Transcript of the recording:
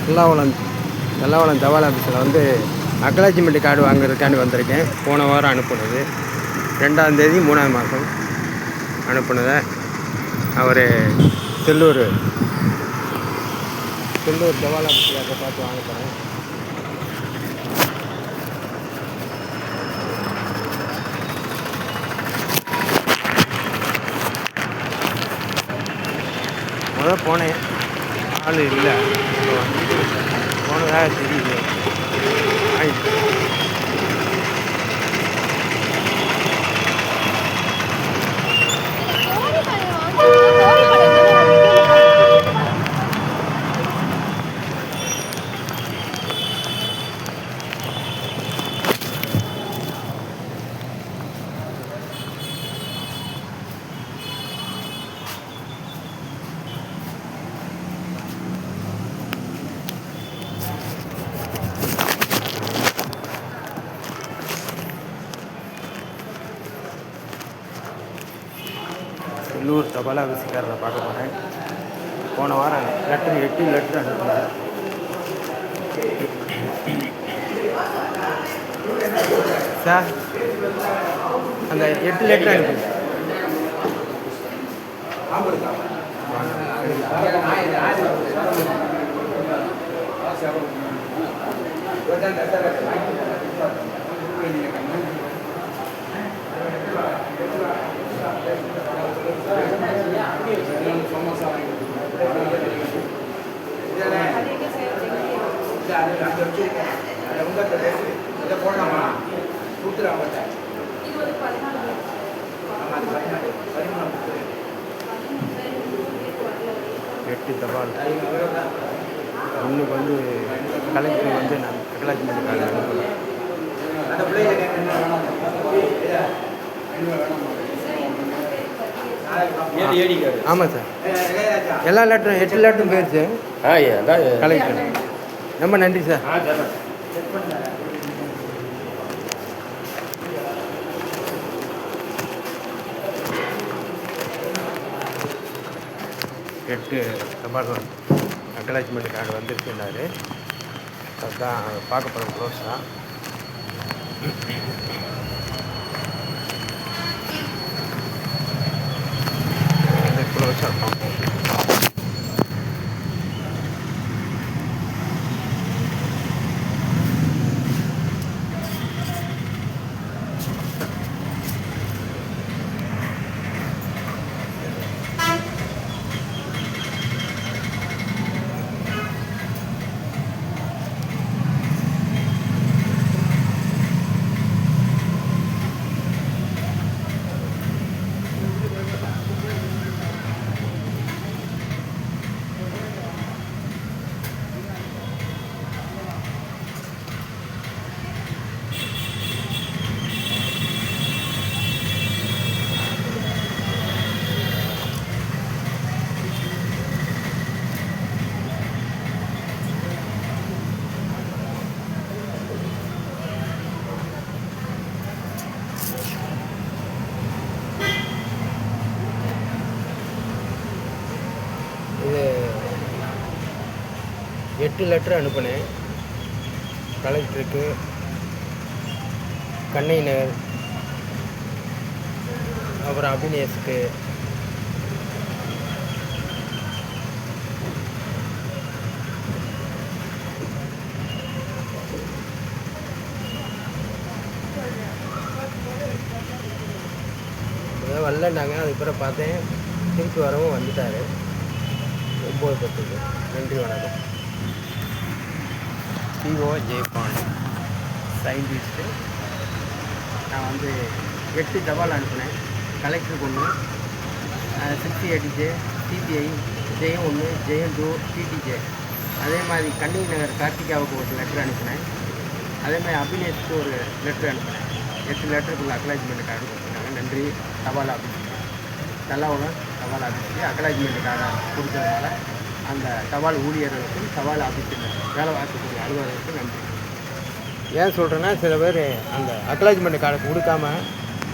வெள்ளாவளம் தபால் ஆஃபீஸில் வந்து அக்னாலஜ்மெண்ட் கார்டு வாங்குறதுக்காண்டி வந்திருக்கேன். போன வாரம் அனுப்புனது 2ஆம் தேதி 3ஆம் மாதம் அனுப்புனதை அவர் செல்லூர் தபால் ஆஃபீஸில் அதை பார்த்து வாங்க போகிறேன். போனேன், ஆள் இல்லை, போனதாக தெரியுது. செல்லூர் தபால் ஆஃபீஸுக்காரரை பார்க்க போகிறேன். போன வாரம் 8 லெட்ரு அனுப்புனேன். சார், அந்த 8 லெட்ரு அனுப்புங்க. எட்டு தபால் இன்னுக்கு வந்து கலெக்டர் வந்து நான் அக்னாலஜ்மெண்ட் கார்டு அனுப்புகிறேன். ஆமாம் சார், எல்லா லெட்டரும் 8 லெட்டரும் போயிடுச்சு கலெக்டர். ரொம்ப நன்றி சார். 8 தபால் அக்னாலஜ்மெண்ட் கார்டு வந்துருக்குன்னாரு. அதுதான் பார்க்க போகிற க்ளோஸ் தான். க்ளோஸாக இருக்கும். இது 8 லெட்ரு அனுப்பினேன் கலெக்டருக்கு, கண்ணை நகர், அப்புறம் அபினேஷ்க்கு, வரலன்னாங்க. அதுக்கப்புறம் பார்த்தேன், திருப்பி வரவும் வந்துட்டார். 9:10. நன்றி, வணக்கம். CO Jayapandi scientist. நான் வந்து 8 தபால் அனுப்பினேன். கலெக்டருக்கு 1, 68J, CBI, ஜெயம் 1, ஜெயம் 2, TTJ. அதே மாதிரி கண்ணை நகர் கார்த்திகாவுக்கு ஒரு லெட்ரு அனுப்பினேன். அதே மாதிரி அபினேஷ்க்கு ஒரு லெட்ரு அனுப்பினேன். 8 லெட்டருக்குள்ள அக்னாலஜ்மெண்ட் கார்டு கொடுத்துருக்காங்க. நன்றி. தபால் ஆஃபீஸ் வெள்ளாவளம் தபால் ஆஃபீஸுக்கு அக்னாலஜ்மெண்ட் கார்டை கொடுத்ததுனால அந்த தபால் ஊழியர்களுக்கும் தபால் ஆஃபீஸில் வேலை பார்க்கக்கூடிய அலுவலர்களுக்கும் நன்றி. ஏன் சொல்கிறேன்னா, சில பேர் அந்த அக்னாலஜ்மெண்ட் கார்டை கொடுக்காம